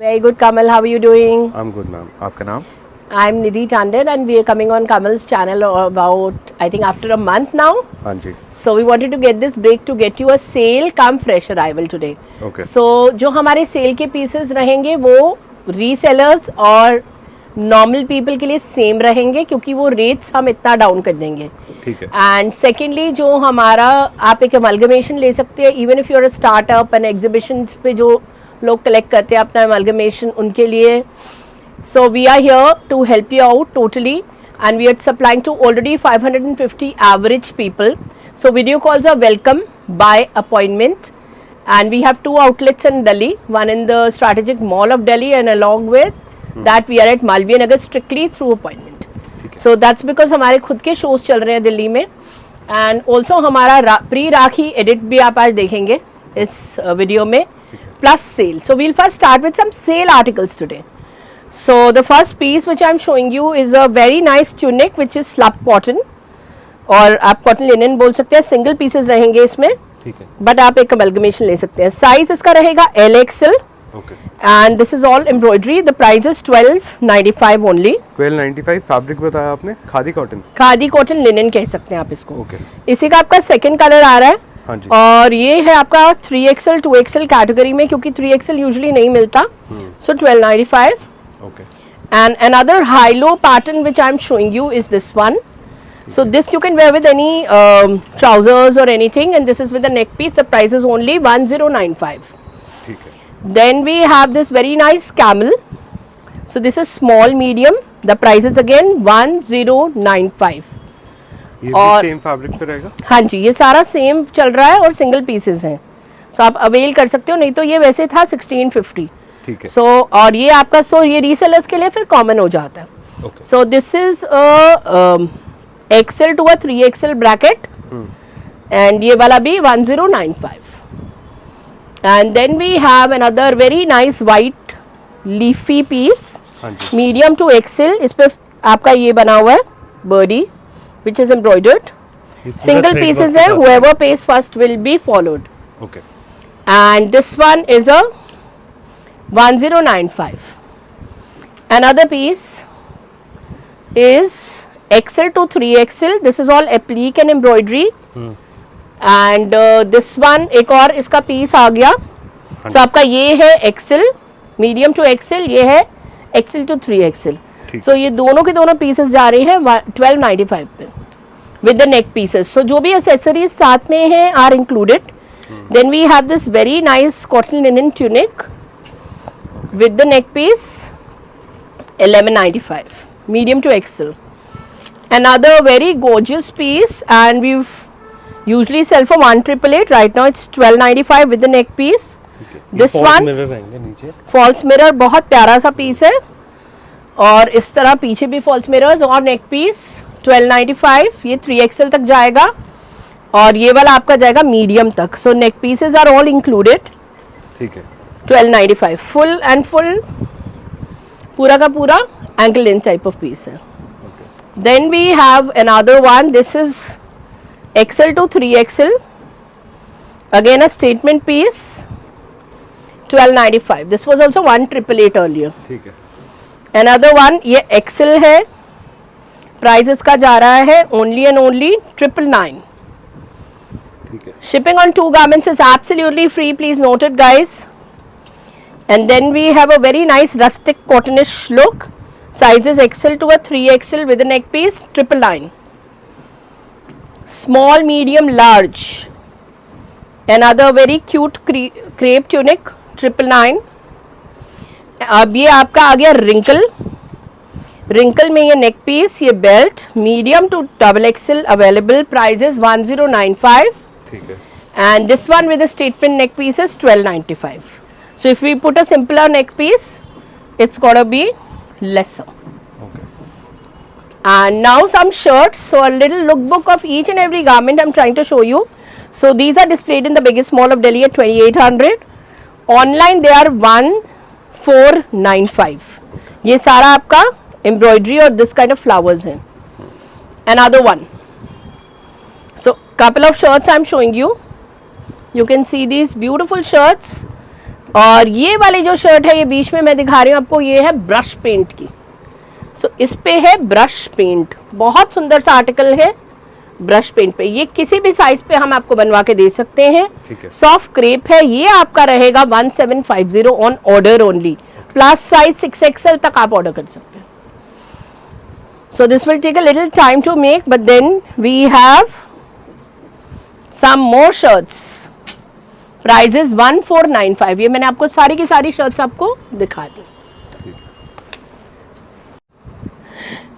Very good, Kamal. How are you doing? I'm good, ma'am. आपका नाम? I'm Nidhi Tandon and we are coming on Kamal's channel about, I think, after a month now. हाँ जी. So we wanted to get this break to get you a sale come fresh arrival today. Okay. So जो हमारे cell के pieces रहेंगे वो resellers और normal people के लिए same रहेंगे क्योंकि वो रेट्स हम इतना डाउन कर देंगे. ठीक है. एंड सेकेंडली जो हमारा आप एक अमलगमेशन ले सकते हैं even if you're a startup and exhibitions पे जो लोग कलेक्ट करते हैं अपना अमलगमेशन उनके लिए. So we are here to help you out totally and we are supplying to already 550 average people. So video calls are welcome by appointment and we have 2 outlets in Delhi, one in the strategic mall of Delhi and along with that we are at Malviya Nagar strictly through appointment. So that's because हमारे खुद के shows चल रहे हैं दिल्ली में and also हमारा pre राखी edit भी आप आज देखेंगे इस वीडियो में plus sale. So we'll first start with some sale articles today. So the first piece which I'm showing you is a very nice tunic which is slab cotton और आप cotton linen बोल सकते हैं. Single pieces रहेंगे इसमें ठीक है. But आप एक अमलगमेशन ले सकते हैं. साइज इसका रहेगा LXL and this is all embroidery. The price is 1295 only. 1295. Fabric बताया आपने? Khadi cotton. Khadi cotton linen कह सकते हैं आप इसको. Okay. इसी का आपका सेकंड कलर आ रहा है. हाँ जी. और ये है आपका 3XL 2XL कैटेगरी में क्योंकि 3XL यूजुअली नहीं मिलता. सो 1295. Okay. And another high low pattern which I am showing you is this one. So this you can wear with any trousers or anything and this is with a neck piece. The price is only 1095. ठीक है. Then we have this very nice camel. So this is small medium. The price is again 1095. ये और भी same fabric पे रहेगा? हाँ जी, ये सारा सेम चल रहा है और सिंगल पीसेस हैं. So आप अवेल कर सकते हो, नहीं तो ये वैसे था 1650. ठीक है. So और ये आपका ये रीसेलर्स के लिए फिर कॉमन हो जाता है. Okay. So this is a XL to a 3XL bracket and ये वाला भी 1095. And then we have another very nice white leafy piece, medium to XL. इस पे आपका ये बना हुआ है birdie which is embroidered. Single pieces है. Whoever pays first will be followed. Okay. And this one is a 1095. Another piece is XL to 3XL. This is all applique and embroidery. And this one एक और इसका piece आ गया. So आपका ये है XL, medium to XL, ये है XL to 3XL. So ये दोनों के दोनों पीसेस जा रहे हैं 1295 पे with the neck pieces. So जो भी accessories साथ में हैं are included. Then we have this very nice cotton linen tunic with the neck piece 1195, medium to XL. Another very gorgeous piece and we usually sell for 1888. Right now it's 1295 with the neck piece. Okay. This one mirror रहेंगे नीचे. false mirror बहुत प्यारा सा piece है और इस तरह पीछे भी false mirrors और neck piece 1295. ये 3XL तक जाएगा और ये वाला आपका जाएगा मीडियम तक. So neck pieces are all included. ठीक है. 1295 full and full पूरा का पूरा ankle length type of piece है. Then we have another one. This is XL to 3XL. Again a statement piece. 1295. This was also 1888 earlier. ठीक है. Another one. ये XL है. Price इसका जा रहा है only and only 999. ठीक है. Shipping on 2 garments is absolutely free. Please note it, guys. And then we have a very nice rustic cottonish look. Sizes XL to a 3XL with a neck piece 999. Small, medium, large. Another very cute crepe tunic 999. अब ये आपका आ गया wrinkle में ये neck piece, ये belt, medium to XXL available. Price is 1095. ठीक है. And this one with a statement neck piece is 1295. So if we put a simpler neck piece, it's gotta be lesser. Okay. And now some shirts. So a little lookbook of each and every garment I'm trying to show you. So these are displayed in the biggest mall of Delhi at 2800. Online they are 1495. ये सारा आपका embroidery और this kind of flowers है. Another one. So couple of shirts I'm showing you. You can see these beautiful shirts. और ये वाली जो shirt है ये बीच में मैं दिखा रही हूँ आपको, ये है ब्रश पेंट की। सो इस पे है ब्रश पेंट, बहुत सुंदर सा आर्टिकल है ब्रश पेंट पे। ये किसी भी साइज पे हम आपको बनवा के दे सकते हैं। सॉफ्ट क्रेप है, ये आपका रहेगा 1750 on order only. Plus size 6XL तक आप ऑर्डर कर सकते हैं। So this will take a little time to make, but then we have some more shirts. Prices 1495। ये मैंने आपको सारी की सारी शर्ट्स आपको दिखा दी।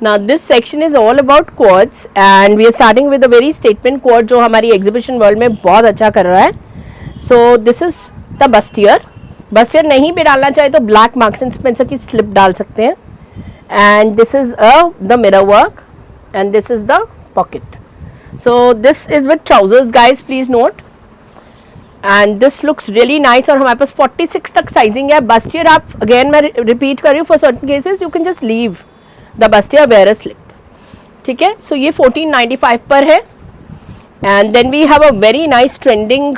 Now this section is all about quads and we are starting with a very statement quad जो हमारी exhibition world में बहुत अच्छा कर रहा है। So this is the bustier। bustier नहीं भी डालना चाहे तो black Marks and Spencer की slip डाल सकते हैं। And this is the mirror work and this is the pocket। So this is with trousers guys, please note। And this looks really nice और हमारे पास 46 तक साइजिंग है। bustier आप again मैं repeat कर रही हूँ, for certain cases you can just leave the bustier wear a slip, ठीक है। सो ये 1495 पर है। And then we have a very nice trending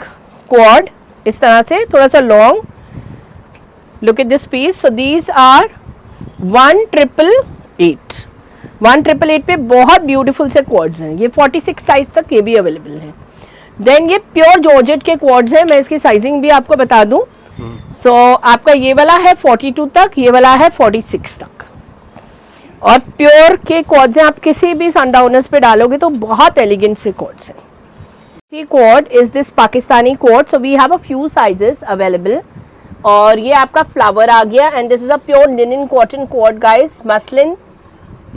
coord, इस तरह से थोड़ा सा long. Look at this piece. So these are 1888। 1888 पे बहुत ब्यूटीफुल से क्वाड्स हैं। ये 46 साइज तक ये भी अवेलेबल है। देन ये प्योर जॉर्जेट के क्वाड्स हैं, मैं इसकी साइजिंग भी आपको बता दूं। सो आपका ये वाला है 42 तक, ये वाला है 46 तक। और प्योर के क्वाड्स हैं, आप किसी भी सनडाउनर्स पे डालोगे तो बहुत एलिगेंट से क्वाड्स हैं। The coord is this Pakistani coord. So we have a few sizes available. और ये आपका फ्लावर आ गया and this is a pure linen cotton coord guys. Muslin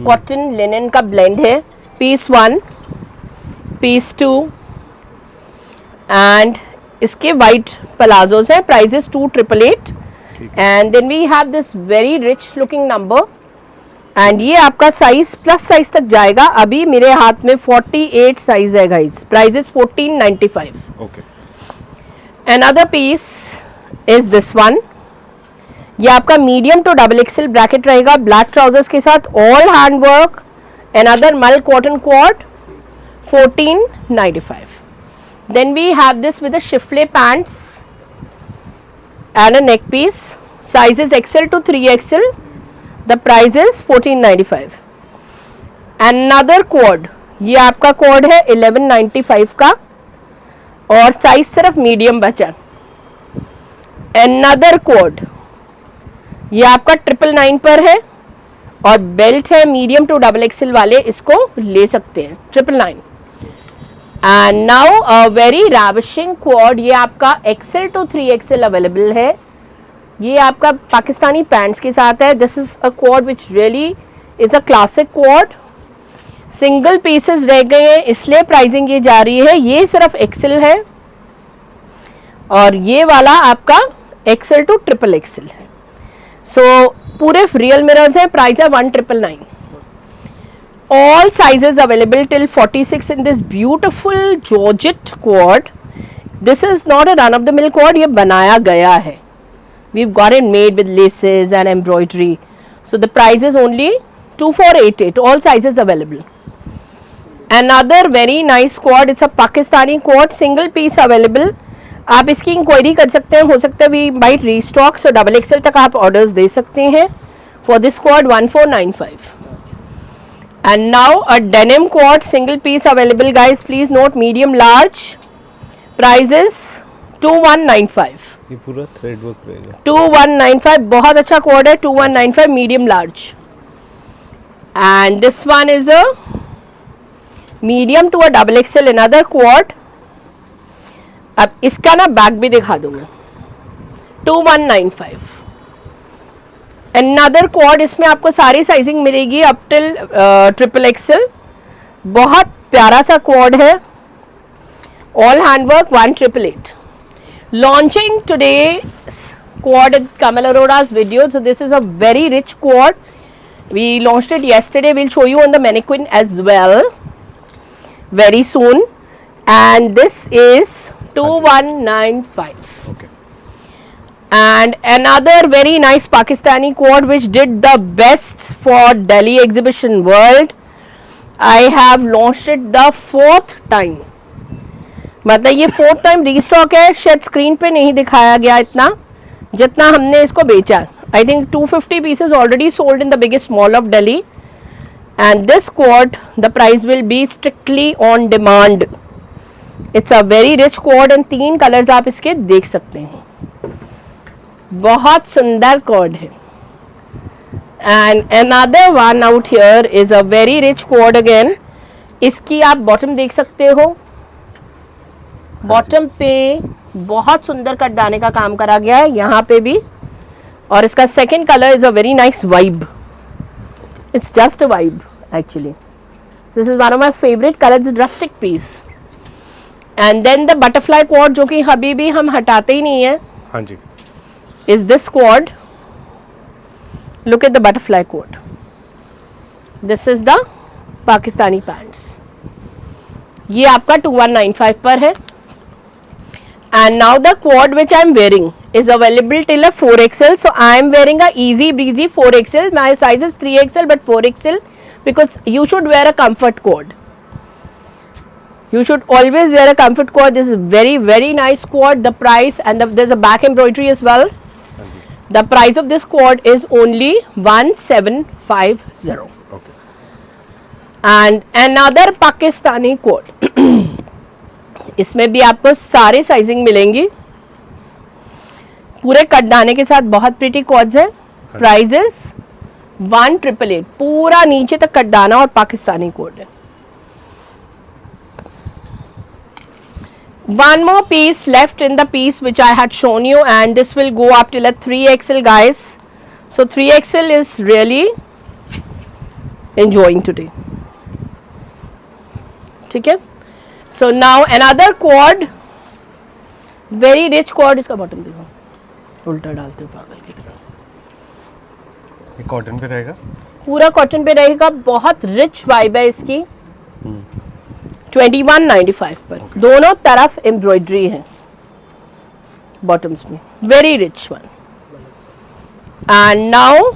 cotton linen का ब्लेंड है। पीस 1, पीस 2 एंड इसके वाइट पलाजोज हैं। Prices 2888 and then we have this very rich looking number and ये आपका साइज प्लस साइज तक जाएगा। अभी मेरे हाथ में 48 साइज है guys. Prices 1495। Okay. Another piece is this one. ये आपका medium to double XL bracket रहेगा ब्लैक ट्राउजर्स के साथ, ऑल हैंड वर्क। अनदर मल कॉटन क्वाड 1495। Then we have this with a schiffli pants and a neck piece. Sizes XL to 3XL। The price is 1495। Another quad, ये आपका quad है 1195 का और साइज सिर्फ मीडियम बचा। Another quad, ये आपका 999 पर है और बेल्ट है मीडियम टू डबल एक्सेल वाले इसको ले सकते हैं 999। And now a very ravishing क्वाड, ये आपका XL to 3XL अवेलेबल है। ये आपका पाकिस्तानी पैंट्स के साथ है। This is a quad which really is a classic quad. Single pieces रह गए हैं इसलिए प्राइसिंग ये जा रही है। ये सिर्फ XL है और ये वाला आपका XL to XXL है। सो पूरे रियल मिरर्स हैं। प्राइस है 1999। All sizes available till 46 in this beautiful georgette quad. This is not a run of the mill quad, ये बनाया गया है। We've got it made with laces and embroidery. So the price is only 2488. All sizes available. Another very nice quad. It's a Pakistani quad. Single piece available. आप इसकी inquiry कर सकते हैं, हो सकता है we might restock. So double XL तक आप orders दे सकते हैं. For this quad 1495. And now a denim quad single piece available guys. Please note medium large. Price is 2195. ये पूरा थ्रेड वर्क रहेगा। 2195 बहुत अच्छा कोड है। 2195 medium large and this one is a medium to a double XL. Another coord. अब इसका ना back भी दिखा दूंगा। 2195। अनदर क्वाड, इसमें आपको सारी साइजिंग मिलेगी अप टिल XXL। बहुत प्यारा सा क्वाड है। All handwork 1888। Launching today's quad at Kamal Arora's video. So this is a very rich quad. We launched it yesterday. We'll show you on the mannequin as well very soon. And this is 2195. Okay. And another very nice Pakistani quad which did the best for Delhi exhibition world. I have launched it the 4th time. मतलब ये 4th time restock है, शायद screen पे नहीं दिखाया गया इतना। जितना हमने इसको बेचा. I think 250 pieces already sold in the biggest mall of Delhi. And this quad, the price will be strictly on demand. It's a very rich quad and 3 colours आप इसके देख सकते हैं. बहुत सुंदर quad है. And another one out here is a very rich quad again. इसकी आप बॉटम देख सकते हो. बॉटम पे बहुत सुंदर कटदाने का काम करा गया है, यहाँ पे भी. और इसका second colour is a very nice vibe. It's just a vibe actually. This is one of my favorite colors, rustic piece. And then the butterfly quad जो कि अभी भी हम हटाते ही नहीं है. हाँ जी. Is this quad? Look at the butterfly quad. This is the Pakistani pants. ये आपका 2195 पर है. And now the quad which I am wearing is available till a 4XL. So I am wearing a easy breezy 4XL. My size is 3XL but 4XL because you should wear a comfort quad. You should always wear a comfort quad. This is very nice quad. The price and there's a back embroidery as well. The price of this quad is only 1750. Okay. And another Pakistani quad. इसमें भी आपको सारे sizing मिलेंगी. पूरे कटदाने के साथ बहुत pretty chords है. प्राइजेस 1888. पूरा नीचे तक कटदाना और पाकिस्तानी कोड है. One more piece left in the piece which I had shown you, and this will go up till a 3XL guys. So 3XL is really enjoying today. ठीक है. So now another quad, very rich quad. इसका bottom देखो, उल्टा डालते हो पागल की तरह. ये कॉटन पे रहेगा. पूरा कॉटन पे रहेगा. बहुत रिच वाइब है इसकी. 2195 पर. दोनों तरफ एम्ब्रॉयडरी है बॉटम्स में. Very rich one. And now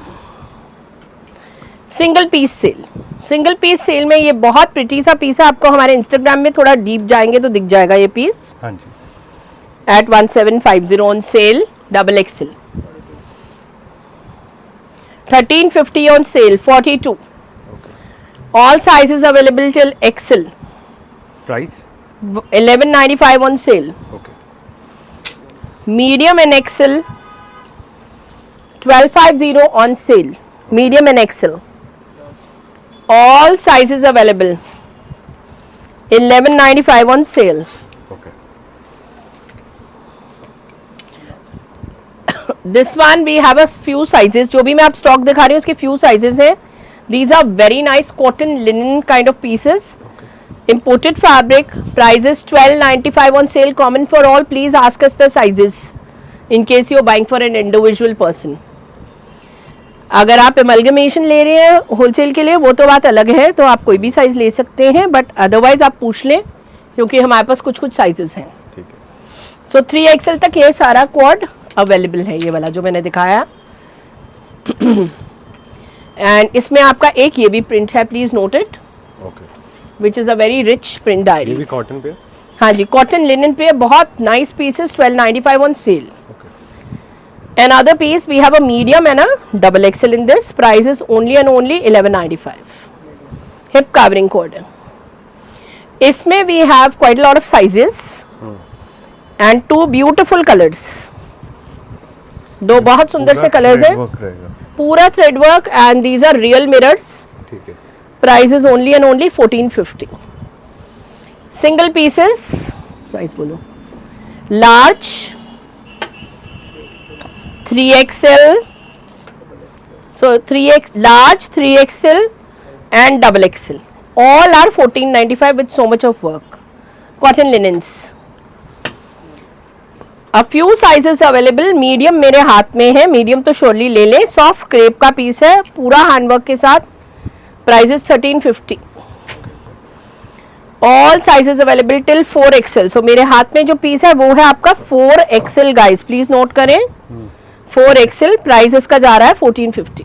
single piece sale. Single piece sale में ये बहुत प्रिटी सा पीस है. आपको हमारे इंस्टाग्राम में थोड़ा डीप जाएंगे तो दिख जाएगा ये पीस. हाँ जी. At 1750 on sale, XXL. 1350 on sale, 42. Okay. All sizes available till XL. Price? 1195 on sale. Okay. Medium and XL, 1250 on sale. Medium and XL. All sizes available. 1195 on sale. Okay. This one we have a few sizes. जो भी मैं आप stock दिखा रही हूँ उसके few sizes हैं. These are very nice cotton linen kind of pieces. Imported fabric. Prices 1295 on sale. Common for all. Please ask us the sizes in case you're buying for an individual person. अगर आप amalgamation ले रहे हैं wholesale के लिए वो तो बात अलग है, तो आप कोई भी साइज ले सकते हैं, बट अदरवाइज आप पूछ लें क्योंकि हमारे पास कुछ साइजेस हैं. ठीक है. सो 3XL तक ये सारा क्वाड अवेलेबल है, ये वाला जो मैंने दिखाया. एंड इसमें आपका एक ये भी प्रिंट है, please note it. Okay. Which is a very rich print diary. ये भी कॉटन पे. हाँ जी, कॉटन लिनन पे. बहुत nice pieces. 1295 on sale. Another piece, we have a medium and a XXL in this. Price is only and only 1195. Hip covering code. इसमें we have quite a lot of sizes and 2 beautiful colors. 2 बहुत सुंदर से colors हैं. पूरा thread work and these are real mirrors. ठीक है. Price is only and only 1450. Single pieces. Size बोलो. Large. 3XL, so 3X large, 3XL and XXL. All are 1495 with so much of work. Cotton linens. A few sizes available. Medium मेरे हाथ में है. Medium तो surely ले लें. Soft crepe का piece है पूरा हैंडवर्क के साथ. Price is 1350. All sizes available till 4XL. So मेरे हाथ में जो पीस है वो है आपका 4XL guys. Please note करें. 4XL. प्राइस इसका जा रहा है 1450.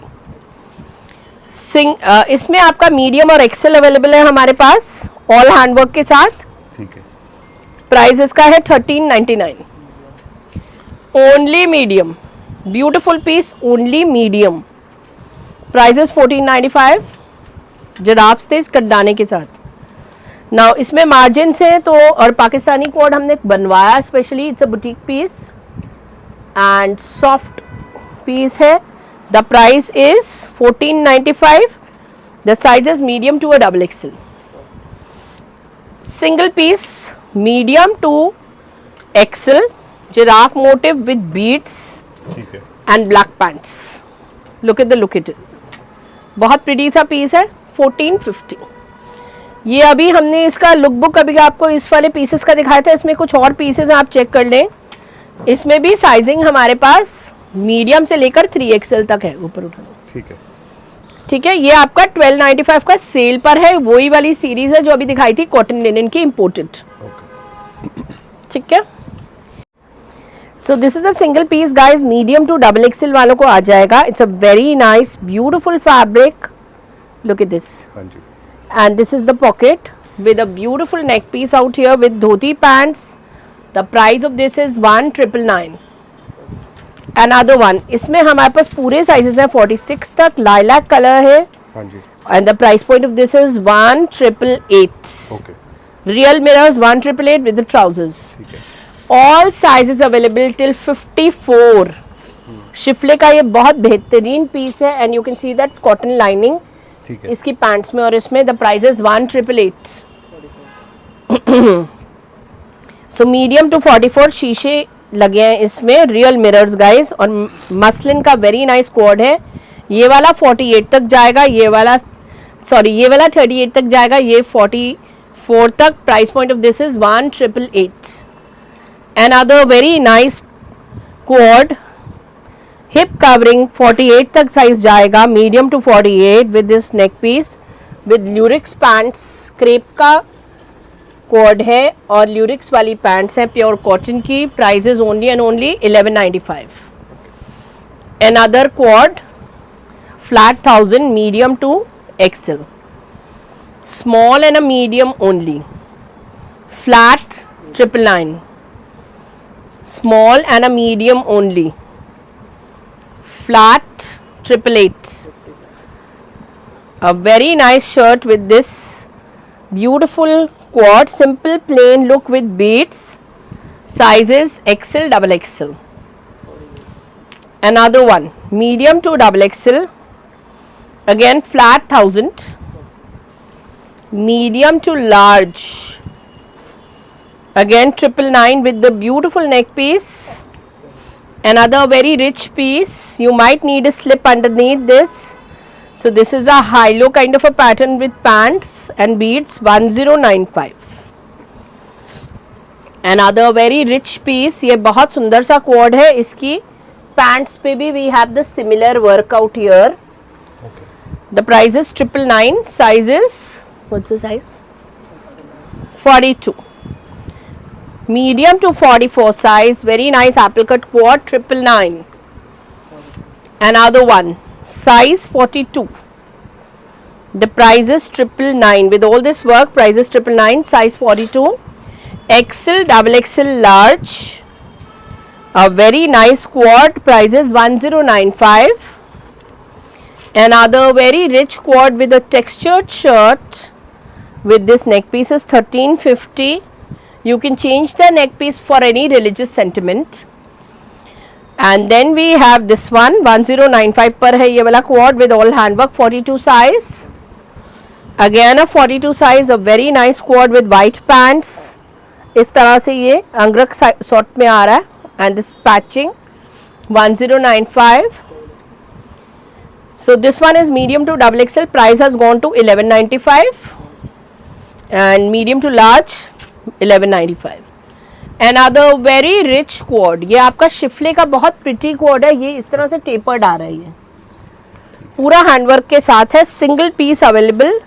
इसमें आपका मीडियम और एक्सेल अवेलेबल है हमारे पास ऑल हैंडवर्क के साथ. ठीक है. प्राइस इसका है 1399. Only medium. Beautiful piece, only medium, price is 1495, जराफ थे इस कटदाने के साथ। नाउ इसमें मार्जिन है तो, और पाकिस्तानी कोड हमने बनवाया specially, it's a boutique piece and soft piece है। The price is 1495, the size is medium to a double XL, single piece medium to XL, giraffe motif with beads ठीक है। And black pants. Look at the look at, बहुत pretty सा piece है, 1450। ये अभी हमने इसका लुक बुक अभी आपको इस वाले पीसेस का दिखाया था, इसमें कुछ और पीसेस आप चेक कर लें। इसमें भी साइजिंग हमारे पास मीडियम से लेकर 3XL तक है, ऊपर उठाना, ठीक है। ठीक है। ये आपका 1295 का सेल पर है, वही वाली सीरीज है जो अभी दिखाई थी कॉटन लिनन की इम्पोर्टेड, ठीक है। So this is a single piece guys, medium to double XL वालों को आ जाएगा। It's a very nice beautiful fabric, look at this, हाँ जी। and this is the pocket with a beautiful neck piece out here with dhoti pants. The price of this is 1999. Another one, इसमें हमारे पास पूरे sizes हैं 46 तक, lilac colour है, हाँ जी। and the price point of this is 1888. Okay, Real mirrors 1888 with the trousers. ठीक है। All sizes available till 54. शिफले का ये बहुत बेहतरीन पीस है and you can see that cotton lining ठीक है। इसकी पैंट्स में, और इसमें the price is 1888। So medium to 44 शीशे लगे हैं इसमें, रियल मिरर्स गाइस, और मसलिन का वेरी नाइस कोड है। ये वाला 48 तक जाएगा, ये वाला 38 तक जाएगा, ये 44 तक। Price point of this is 1888। Another very nice coord, hip covering 48 तक साइज जाएगा, medium to 48 with this neck piece with lurex pants. Crepe का कोड है और ल्यूरिक्स वाली पैंट्स हैं प्योर कॉटन की। Price is only and only 1195। Another coord flat 1000, medium to XL, small and a medium only, flat 999, small and a medium only, flat 888. A very nice shirt with this beautiful quad, simple plain look with beads, sizes XL, double XL. Another one, medium to double XL, again flat 1000, medium to large, again 999 with the beautiful neck piece. Another very rich piece, you might need a slip underneath this, so this is a high-low kind of a pattern with pants and beads, 1095. Another very rich piece, ये बहुत सुंदर सा code है, इसकी pants पे भी we have the similar work out here. Okay. The price is 999, size is, what's the size? 42. Medium to 44 size, very nice apple cut quad, 999. Another one, size 42. The price is 999 with all this work. Price is 999, size 42. XL, double XL, large. A very nice quad. Price is 1095. Another very rich quad with a textured shirt with this neck piece is 1350. You can change the neck piece for any religious sentiment. And then we have this one, 1095 पर है ये वाला quad with all handwork, 42 size. Again a 42 size, a very nice quad with white pants. इस तरह से ये अंगरख sort में आ रहा है, and this patching, 1095. So this one is medium to double XL. Price has gone to 1195, and medium to large 1195. Another very rich quad, ये आपका शिफले का बहुत प्रिटी quad है, ये इस तरह से टेपर्ड आ रहा है, ये पूरा हैंडवर्क के साथ है, सिंगल पीस अवेलेबल,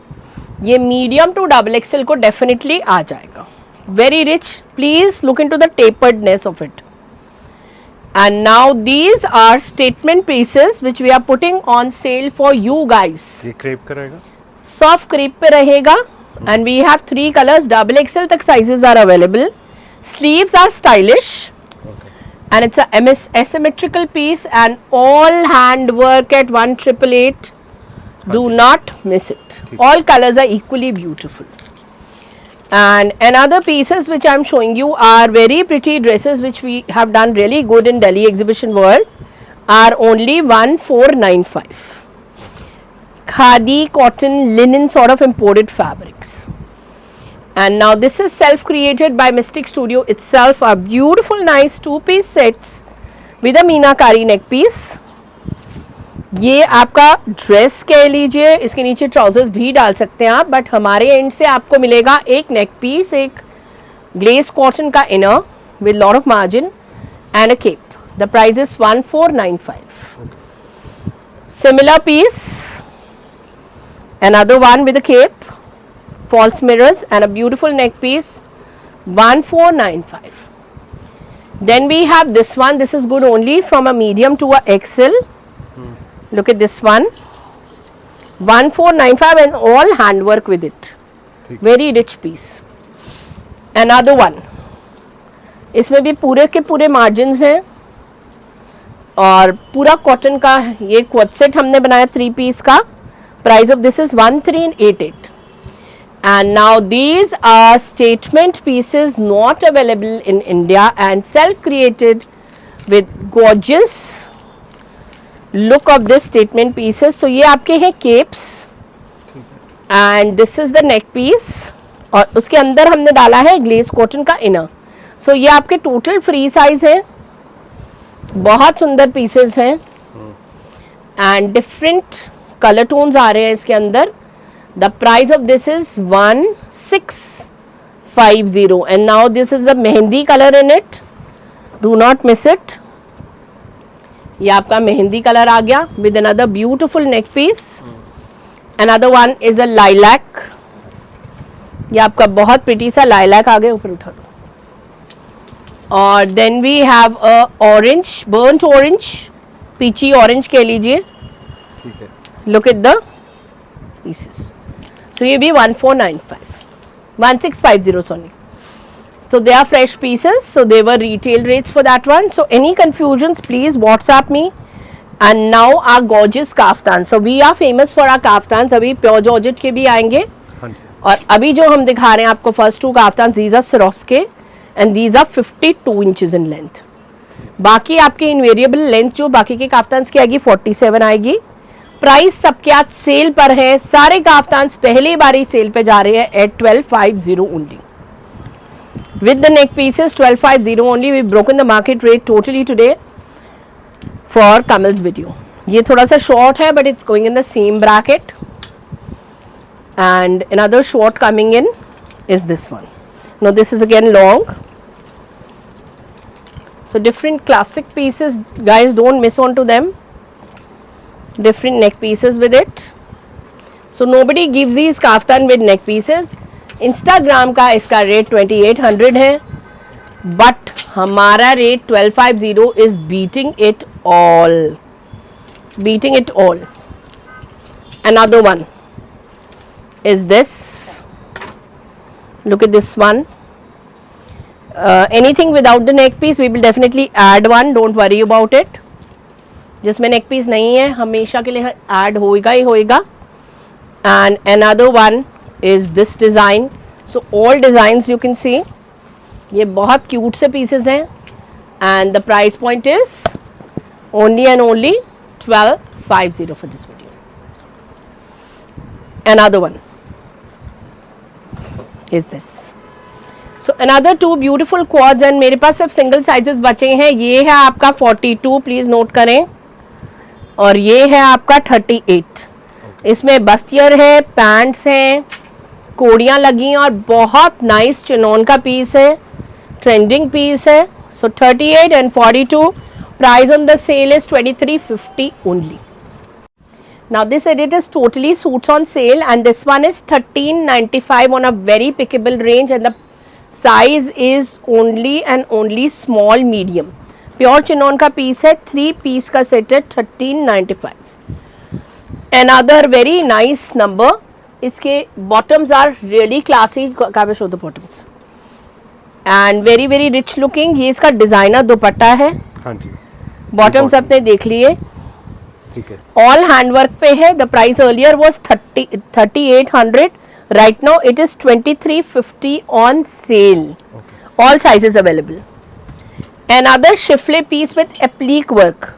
ये मीडियम टू डबल एक्सेल को डेफिनेटली आ जाएगा। Very rich, please look into the taperedness of it. And now these are statement pieces which we are putting on sale for you guys. ये crepe का रहेगा, soft crepe पे रहेगा, and we have 3 colors, double XL तक sizes are available. Sleeves are stylish. okay. and it's a asymmetrical piece and all hand work at 1888. Do not miss it. All colors are equally beautiful. And another pieces which I am showing you are very pretty dresses which we have done really good in Delhi exhibition world, are only 1495. Khadi, cotton, linen sort of imported fabrics. And now this is self created by Mystic Studio itself, a beautiful nice 2-piece sets with a meenakari neck piece. ये आपका dress कह लीजिए, इसके नीचे trousers भी डाल सकते हैं आप, बट हमारे एंड से आपको मिलेगा एक नेक पीस, एक ग्लेस कॉटन का inner with lot of margin and a cape. The price is 1495. Similar piece, another one with a cape, false mirrors and a beautiful neck piece, 1495. Then we have this one. This is good only from a medium to a XL. Look at this one, 1495 and all handwork with it. Very rich piece. Another one, इसमें भी पूरे के पूरे margins हैं और पूरा cotton का ये क्वाड सेट हमने बनाया 3 पीस का. Price of this is 1388. And now these are statement pieces not available in India and self created with gorgeous look of this statement pieces. So ये आपके हैं capes and this is the neck piece और उसके अंदर हमने डाला है glace cotton का इनर. सो ये आपके टोटल फ्री साइज है, बहुत सुंदर पीसेस हैं एंड डिफरेंट कलर टोन्स आ रहे हैं इसके अंदर. The price of this is 1650 and now this is the mehndi colour in it. Do not miss it. ये आपका मेहंदी कलर आ गया with another beautiful neck piece. Another one is a lilac. ये आपका बहुत प्रिटी सा लाइलैक आ गया, ऊपर उठा लो. और then we have a orange, burnt orange, peachy orange कह लीजिए. Look at the pieces. So ये भी 1650 sorry. So they are fresh pieces, so they were retail rates for that one. So any confusions, please WhatsApp me. And now our gorgeous kaftans. So we are famous for our kaftans. अभी pure georgette के भी आएंगे. और अभी जो हम दिखा रहे हैं आपको first 2 kaftans, these are Swarovski and these are 52 inches in length. बाकी आपके invariable length जो बाकी के kaftans की आएगी 47 आएगी. प्राइस सबके आज सेल पर है. सारे kaftans पहली बारी सेल पे जा रहे हैं at 1250 only. With the neck pieces 1250 only. We've broken the market rate totally today for Kamal's video. ये थोड़ा सा short है but it's going in the same bracket. And another short coming in is this one. Now this is again long. So different classic pieces, guys, don't miss on to them. Different neck pieces with it. So nobody gives these kaftan with neck pieces. Instagram का इसका rate 2800 है but हमारा rate 1250 is beating it all. Another one is this. Look at this one. Anything without the neck piece we will definitely add one, don't worry about it. जिसमें neck piece नहीं है हमेशा के लिए add होएगा ही होएगा. And another one is this design. So all designs you can see. ये बहुत cute से pieces हैं and the price point is only and only 1250 for this video. Another one is this. So another 2 beautiful quads and मेरे पास सिर्फ single sizes बचे हैं. ये है आपका 42, प्लीज नोट करें, और ये है आपका 38. इसमें बस्तियर है, पैंट्स हैं, कोड़ियाँ लगी और बहुत नाइस चिनॉन का पीस है, ट्रेंडिंग पीस है. So 38 and 42. Price on the sale is 2350 only. Now this edit is totally suits on sale and this one is 1395 on a very pickable range and the size is only and only small medium. Pure chinon का piece है, 3 piece का set है 1395. Another very nice number. इसके bottoms are really classy. Can I show the bottoms? And very very rich looking. ये इसका designer दुपट्टा है। हाँ जी, bottoms आपने देख लिए, ठीक है। ऑल हैंडवर्क पे है। The price earlier was 3800, right now it is 2350 on sale. All sizes available. Another schiffli piece with applique work.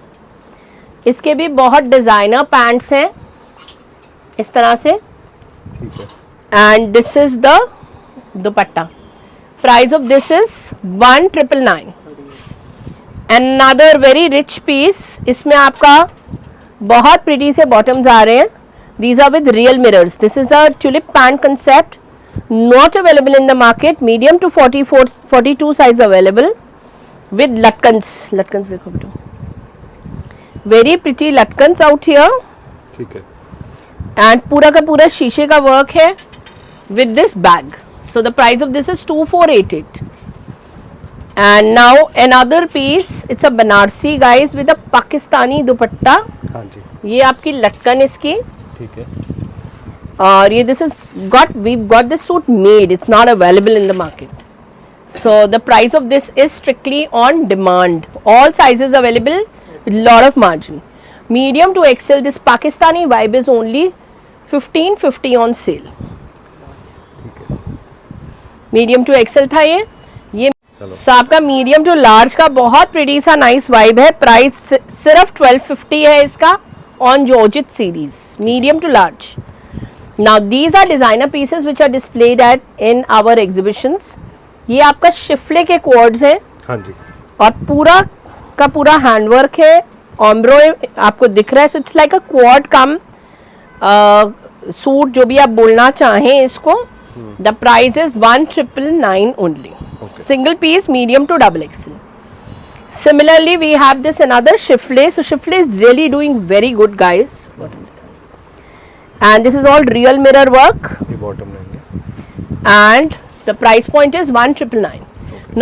इसके भी बहुत डिजाइनर पैंट्स हैं इस तरह से, ठीक है। And this is the dupatta. Price of this is 1999। Another very rich piece, इसमें आपका बहुत प्रिटी से बॉटम्स आ रहे हैं। These are with real mirrors. This is a tulip pant concept, not available in the market. Medium to 42 size available with लटकन्स। लटकन्स देखो बेटो, वेरी प्रिटी लटकन्स आउट हियर, ठीक है। एंड पूरा का पूरा शीशे का वर्क है with this bag. So the price of this is 2488। And now another piece, it's a Banarasi guys with a Pakistani dupatta. हाँ जी, ये आपकी लटकन इसकी, ठीक है। और ये this is we got this suit made, it's not available in the market. So the price of this is strictly on demand. All sizes available, lot of margin. Medium to XL, this Pakistani vibe is only 1550 on sale. ठीक है, medium to Excel था ये चलो। साहब का medium to large का बहुत pretty सा नाइस वाइब है। प्राइस सिर्फ 1250 है इसका on georgette series, medium to large. Now these are designer pieces which are displayed at in our exhibitions. ये आपका शिफले के कोड्स हैं, हाँ जी, और पूरा का पूरा हैंडवर्क है, ऑम्ब्रो आपको दिख रहा है। So it's like a quad come suit, जो भी आप बोलना चाहें इसको। The price is 1999 only. Single piece, medium to double XL. Similarly, we have this another Shifle. So Shifle is really doing very good, guys. And this is all real mirror work. ये bottom लेंगे। And the price point is 1999.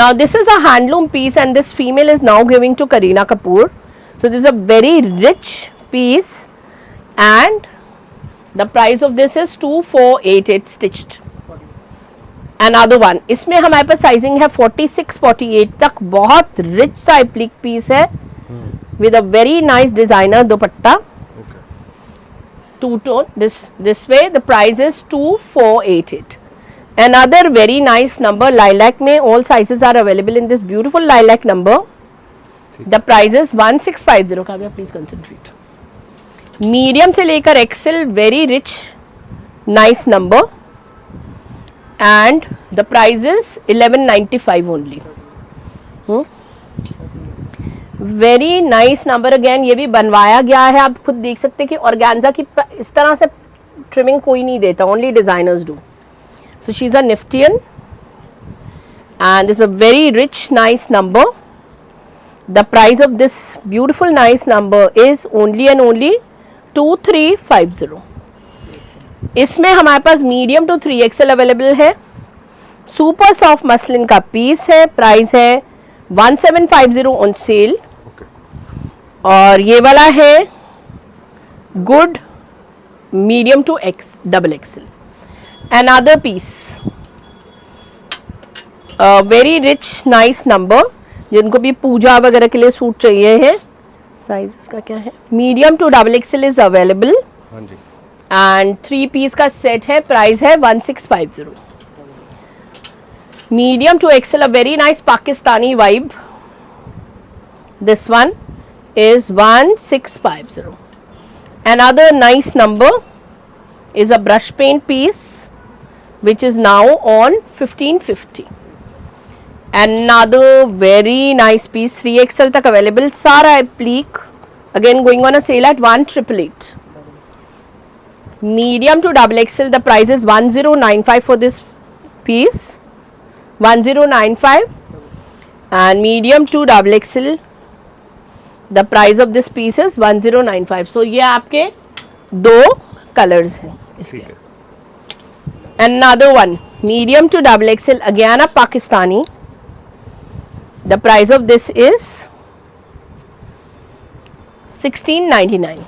Now this is a handloom piece, and this female is now giving to Kareena Kapoor. So this is a very rich piece, and the price of this is 2488 stitched. Another one, इसमें हमारे पास sizing है 46-48 तक। बहुत rich सा applique piece है with a very nice designer dupatta, two tone. This way the price is 2488। Another very nice number, lilac में all sizes are available in this beautiful lilac number. The price is 1650। Kavya please concentrate. Medium से लेकर XL, very rich nice number, and the price is 1195 only. Very nice number again. ये भी बनवाया गया है, आप खुद देख सकते हैं कि ऑर्गेन्जा की इस तरह से ट्रिमिंग कोई नहीं देता, only designers do. So she is a NIFTian, and is a very rich nice number. The price of this beautiful nice number is only and only 2350। इसमें हमारे पास मीडियम टू 3XL अवेलेबल है। सुपर सॉफ्ट मसलिन का piece है। Price है 1750 on sale. और ये वाला है good medium to double XL. Another piece, very rich nice number, जिनको भी पूजा वगैरह के लिए सूट चाहिए है। साइज इसका क्या है? Medium to double XL is available, हाँ जी। एंड 3 पीस का सेट है। प्राइस है 1650। Medium to XL, a very nice Pakistani vibe. This one is 1650. Another nice number is a brush paint piece which is now on 1550. Another very nice piece, 3XL tak available, Sara applique, again going on a sale at 1888. Medium to double XL, the price is 1095 for this piece, 1095, and medium to double XL, the price of this piece is 1095. So ये आपके दो colours हैं इसके। Another one, medium to double XL, again a Pakistani. The price of this is 1699.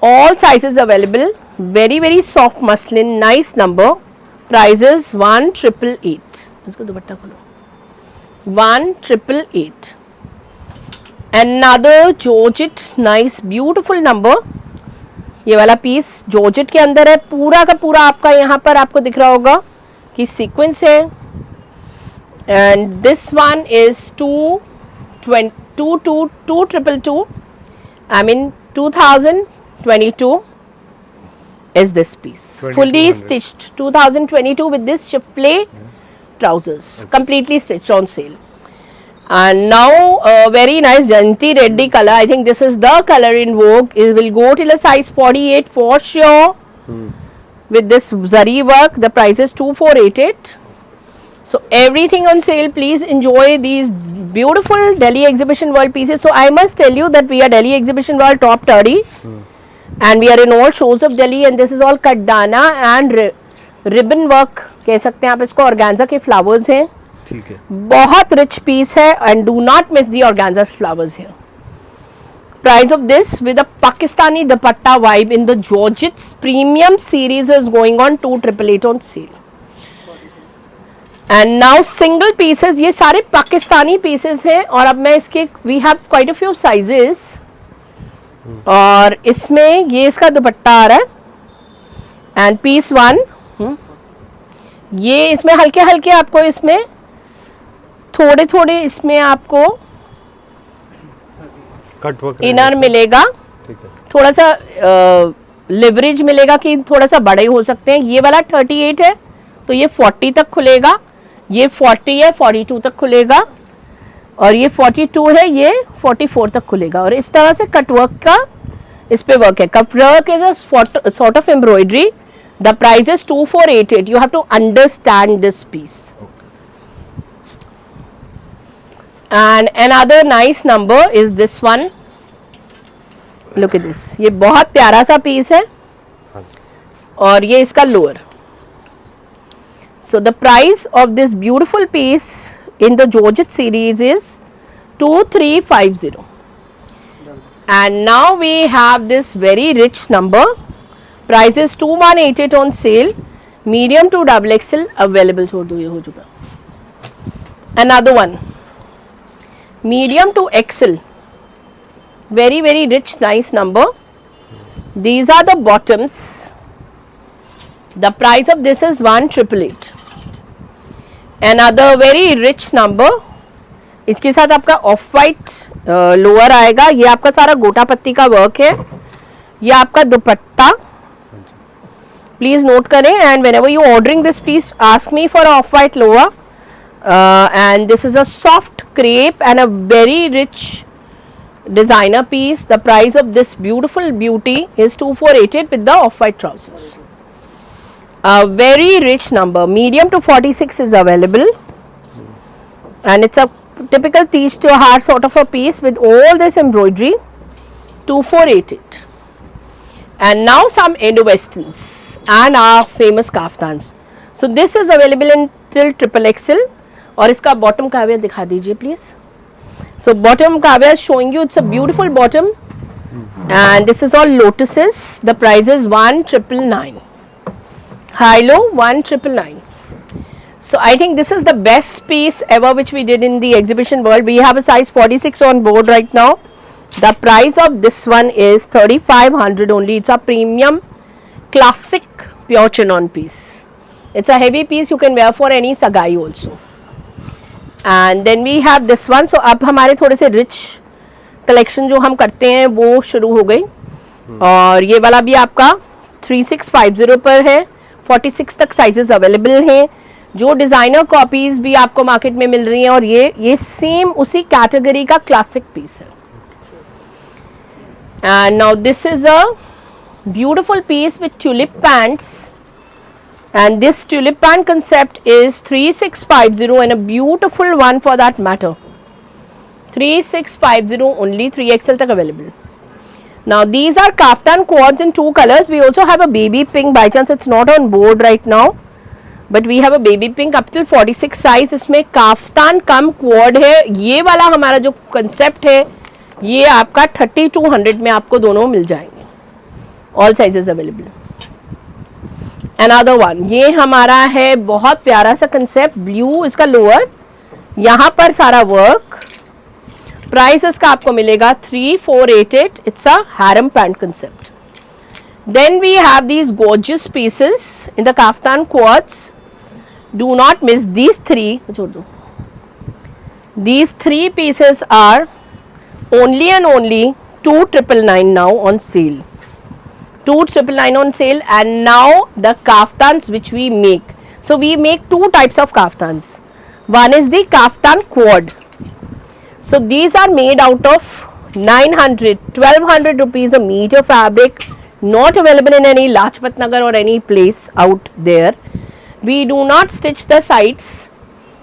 All sizes available. Very soft muslin, nice number. Price is 1888. इसको दुपट्टा खोलो, 1888. Another Georgette, nice beautiful number. ये वाला piece georgette के अंदर है, पूरा का पूरा आपका यहाँ पर आपको दिख रहा होगा कि सीक्वेंस है. And this one is 2222, I mean 2022 is this piece. Fully 2200. stitched 2022 with this chiffle trousers, completely stitched on sale. And now very nice Jayanti Reddy color. I think this is the color in vogue. It will go till a size 48 for sure. With this zari work, the price is 2488. So everything on sale. Please enjoy these beautiful Delhi Exhibition World pieces. So I must tell you that we are Delhi Exhibition World top 30, and we are in all shows of Delhi. And this is all Kaddana and ribbon work. कह सकते हैं आप इसको. organza के flowers हैं. ठीक है. बहुत रिच पीस है. And do not miss the organza flowers here. Price of this with a Pakistani dupatta vibe in the georgettes premium series is going on 2888 on sale. And now single pieces, ये सारे Pakistani pieces हैं. और अब मैं इसके we have quite a few sizes. और इसमें ये इसका दुपट्टा आ रहा है. एंड पीस 1, ये इसमें हल्के हल्के आपको इसमें थोड़े थोड़े इसमें आपको कट वर्क इनर मिलेगा. ठीक है. थोड़ा सा लिवरेज मिलेगा कि थोड़ा सा बड़े हो सकते हैं. ये वाला 38 है तो ये 40 तक खुलेगा. ये 40 है 42 तक खुलेगा. और ये 42 है ये 44 तक खुलेगा. और इस तरह से कट वर्क का इस पे वर्क है. Cut work is a sort of embroidery. The price is 2488. You have to understand this piece. And another nice number is this one. Look at this. ये बहुत प्यारा सा पीस है. और ये इसका lower. So the price of this beautiful piece in the Georgette series is 2350. And now we have this very rich number. Price is 2188 on sale. Medium to XXL available. छोड़ दो, ये हो चुका. Another one. Medium to XL, very very rich nice number. These are the bottoms. The price of this is 1888. Another very rich number. इसके साथ आपका of white lower आएगा. ये आपका सारा गोटा पत्ती का वर्क है. ये आपका दुपट्टा. प्लीज नोट करें. And whenever you ordering this piece, ask me for of white lower. And this is a soft crepe and a very rich designer piece. The price of this beautiful beauty is 2488 with the off-white trousers. A very rich number. Medium to 46 is available, and it's a typical teach to heart sort of a piece with all this embroidery. 2488. And now some Indo-Westerns and our famous kaftans. So this is available in till XXL. और इसका bottom Kavya दिखा दीजिए please. So bottom Kavya showing you it's a beautiful bottom. And this is all lotuses. The price is 1999. High low 1999. So I think this is the best piece ever which we did in the exhibition world. We have a size 46 on board right now. The price of this one is 3500 only. It's a premium classic pure chinon piece. It's a heavy piece. You can wear for any sagai also. And then we have this one. So अब हमारे थोड़े से rich collection जो हम करते हैं वो शुरू हो गई. और ये वाला भी आपका 3650 पर है. 46 तक साइजेस अवेलेबल हैं. जो डिज़ाइनर कॉपीज़ भी आपको मार्केट में मिल रही हैं. और ये सेम उसी कैटेगरी का क्लासिक पीस है. And now this is a beautiful piece with tulip pants. And this tulip pant concept is 3650 and a beautiful one for that matter. 3650 only, 3XL tak available. Now these are kaftan quads in 2 colors. We also have a baby pink. By chance it's not on board right now, but we have a baby pink up till 46 size. इसमें kaftan कम quad है. ये वाला हमारा जो concept है ये आपका 3200 में आपको दोनों मिल जाएंगे. All sizes available. Another one, ये हमारा है बहुत प्यारा सा कंसेप्ट, ब्लू इसका लोअर, यहाँ पर सारा वर्क, प्राइस इसका आपको मिलेगा 3488, it's a harem pant concept. Then we have these gorgeous pieces in the kaftan coords. Do not miss these three, छोड़ दो. These three pieces are only and only 2,999 now on sale. 2,999 on sale. And now the kaftans which we make. So we make two types of kaftans. One is the kaftan quad. So these are made out of 900, 1,200 rupees a meter fabric. Not available in any Lajpat Nagar or any place out there. We do not stitch the sides.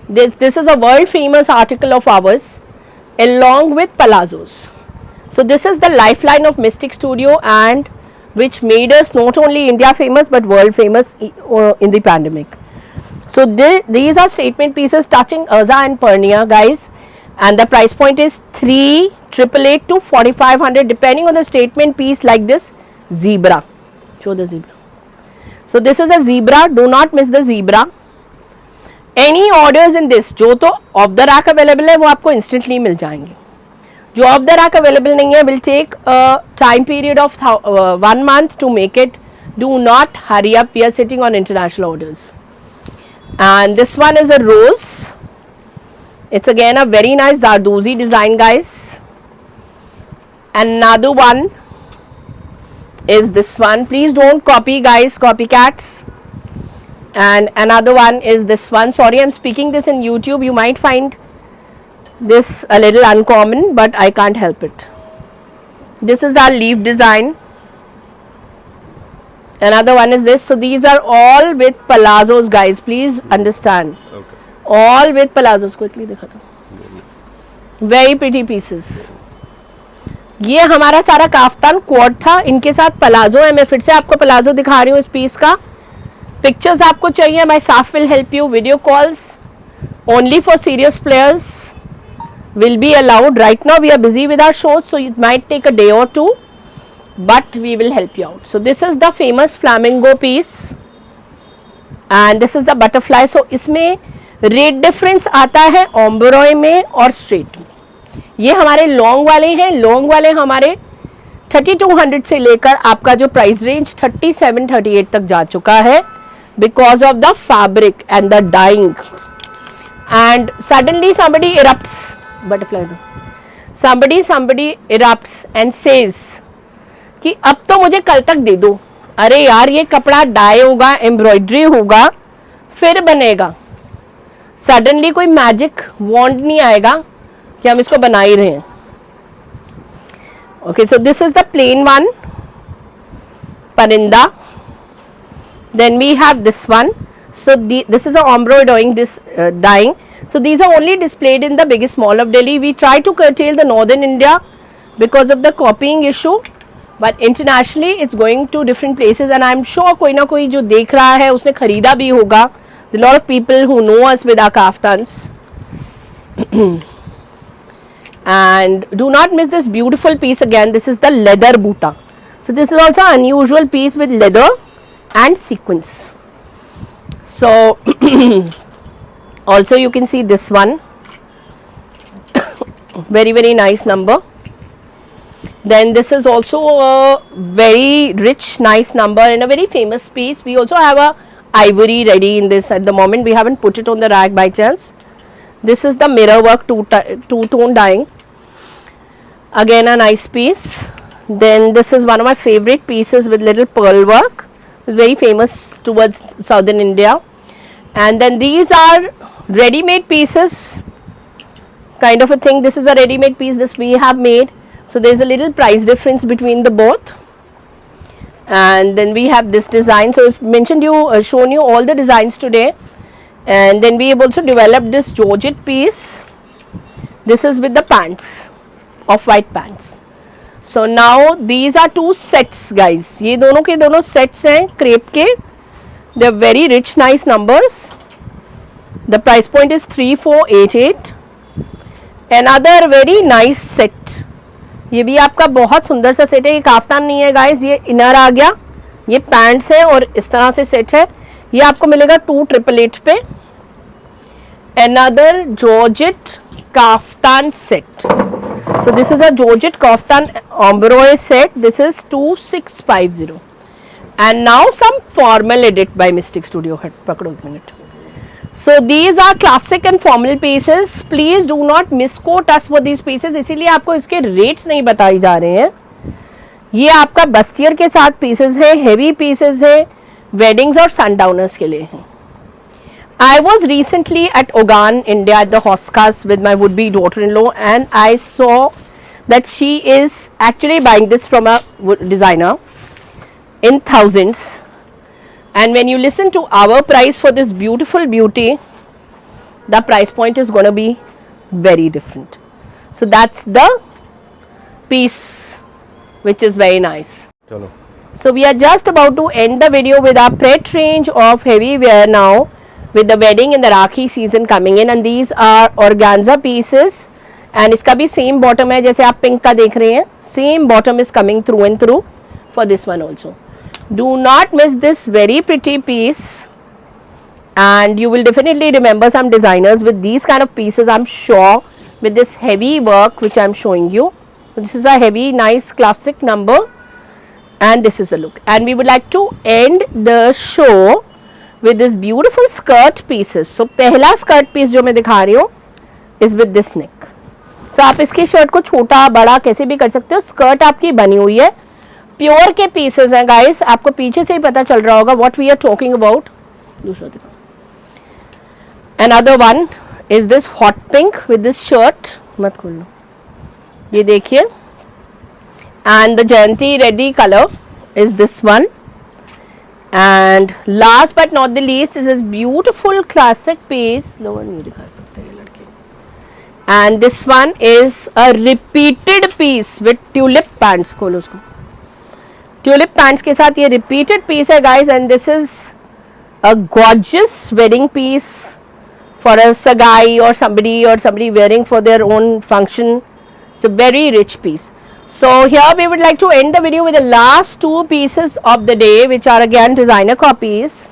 This is a world famous article of ours along with palazzos. So this is the lifeline of Mystic Studio, and which made us not only India famous but world famous in the pandemic. So these are statement pieces touching Urza and Pernia, guys, and the price point is 3,888 to 4,500 depending on the statement piece. Like this zebra, show the zebra. So this is a zebra, do not miss the zebra. Any orders in this, जो तो of the rack available है वो आपको instantly मिल जाएंगे, जो of the rack available नहीं है will take time period of 1 month to make it. Do not hurry up, we are sitting on international orders. And this one is a rose, it's again a very nice Zardozi design, guys. Another one is this one. Please don't copy, guys, copycats. And another one is this one. Sorry, I'm speaking this in YouTube. You might find this a little uncommon, but I can't help it. This is our leaf design. Another one is this. So these are all with palazzos, guys. Please understand. Okay. All with palazzos. Quickly दिखा दो. Very pretty pieces. ये हमारा सारा kaftan coat था, इनके साथ palazzo है. मैं फिर से आपको पलाजो दिखा रही हूँ इस पीस का. पिक्चर्स आपको चाहिए, my staff will help you. Video calls only for serious players will be allowed. Right now we are busy with our shows, so it might take a day or two, but we will help you out. So this is the famous flamingo piece and this is the butterfly. So इसमें rate difference आता है ओम्ब्रॉय में और straight में. ये हमारे long वाले हैं. लॉन्ग वाले हमारे 3200 से लेकर आपका जो प्राइस रेंज 37-38 तक जा चुका है, because of the fabric and the dyeing. And suddenly somebody erupts, butterfly, somebody erupts and says कि अब तो मुझे कल तक दे दो. अरे यार, ये कपड़ा डाई होगा, एम्ब्रॉयडरी होगा, फिर बनेगा. सडनली कोई मैजिक वॉन्ड नहीं आएगा कि हम इसको बना ही रहे हैं. Okay, so this is the plain one, Parinda. Then we have this one. So this is a ombre dyeing. So these are only displayed in the biggest mall of Delhi. We try to curtail the northern India because of the copying issue, but internationally it's going to different places, and I'm sure कोई ना कोई जो देख रहा है उसने खरीदा भी होगा. A lot of people who know us with our kaftans. And do not miss this beautiful piece again. This is the leather buta. So this is also an unusual piece with leather and sequins. So also you can see this one, very nice number. Then this is also a very rich nice number and a very famous piece. We also have a ivory ready in this at the moment. We haven't put it on the rack by chance. This is the mirror work two-tone dyeing, again a nice piece. Then this is one of my favorite pieces with little pearl work, very famous towards southern India. And then these are ready-made pieces, kind of a thing. This is a ready-made piece, this we have made, so there is a little price difference between the both. And then we have this design. So I've mentioned you, shown you all the designs today. And then we have also developed this Georgette piece. This is with the pants, of white pants. So now these are two sets, guys. ये दोनों के दोनों sets हैं crepe के. They are very rich, nice numbers. The price point is 3488. Another very nice set. ये भी आपका बहुत सुंदर सा सेट है. ये काफ्तान नहीं है, guys. ये इनर आ गया ये पैंट्स है और इस तरह से सेट है। ये आपको मिलेगा 2888 पे। Another georgette kaftan set, so this is a georgette kaftan ombre set, this is 2650। And now some formal edit by Mystic Studio. हट पकड़ो एक minute. So these are classic and formal pieces. Please do not misquote us for these pieces. इसीलिए आपको इसके rates नहीं बताए जा रहे हैं। ये आपका बस्टियर के साथ पीसेस है, हेवी पीसेस है, वेडिंग्स और सनडाउनर्स के लिए हैं। I was recently at Ogan, India at the Hoskas with my would-be daughter-in-law and I saw that she is actually buying this from a designer in thousands. And when you listen to our price for this beautiful beauty, the price point is going to be very different. So that's the piece which is very nice. चलो So we are just about to end the video with our pret range of heavy wear now, with the wedding and the Rakhi season coming in, and these are organza pieces and इसका भी same bottom है जैसे आप pink का देख रहे हैं, same bottom is coming through and through for this one also. Do not miss this very pretty piece, and you will definitely remember some designers with these kind of pieces, I'm sure, with this heavy work which I'm showing you. So this is a heavy nice classic number, and this is the look. And we would like to end the show with this beautiful skirt pieces. So पहला skirt piece जो मैं दिखा रही हूँ is with this neck. तो आप इसकी shirt को छोटा बड़ा कैसे भी कर सकते हो। स्कर्ट आपकी बनी हुई है, प्योर के पीसेस हैं गाइस, आपको पीछे से ही पता चल रहा होगा what we are talking about. दूसरा दिखाओ। Another one is this hot pink with this shirt, मत खोल लो, ये देखिए। एंड द जयंती ready colour is this one. And last but not the least is this beautiful classic piece, lower नहीं दिखा सकते ये लड़के। And this one is a repeated piece with tulip pants, खोलो उसको। ट्यूलिप पैंट्स के साथ ये रिपीटेड पीस है guys, and this is a gorgeous wedding piece for a सगाई और somebody wearing for their own function. It's a very rich piece. So here we would like to end the video with the last two pieces of the day, which are again designer copies.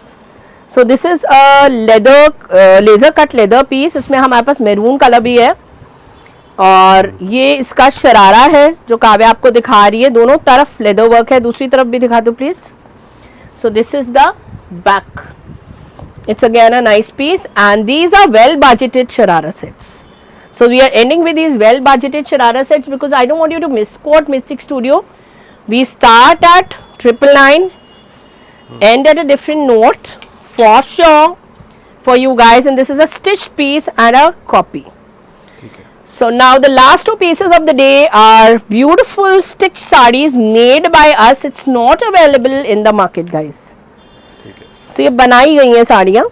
So this is a laser cut leather piece. इसमें हमारे पास maroon colour भी है और ये इसका शरारा है जो काव्या आपको दिखा रही है। दोनों तरफ लेदर वर्क है, दूसरी तरफ भी दिखा दो please. So this is the back, it's again a nice piece, and these are well budgeted sharara sets. So we are ending with these well budgeted sharara sets because I don't want you to misquote Mystic Studio. We start at 999, end at a different note for sure for you guys, and this is a stitch piece and a copy. So now the last two pieces of the day are beautiful stitch sarees made by us. It's not available in the market guys. So ये बनाई गई हैं साड़ियाँ,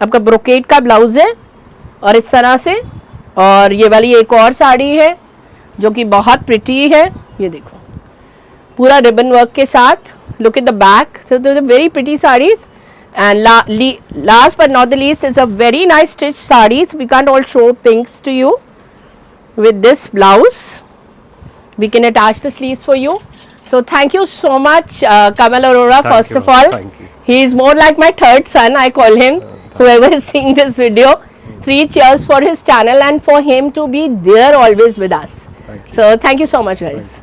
आपका brocade का blouse है और इस तरह से, और ये वाली एक और साड़ी है जो कि बहुत प्रिटी है, ये देखो पूरा रिबन वर्क के साथ. Look at the back, so they very pretty saris. And last but not the least is a very nice stitch sarees. We can't all show pinks to you. With this blouse, we can attach the sleeves for you. So thank you so much, Kamal Arora. First of all, he is more like my third son. I call him. Whoever is seeing this video, 3 cheers for his channel and for him to be there always with us. So thank you so much, guys.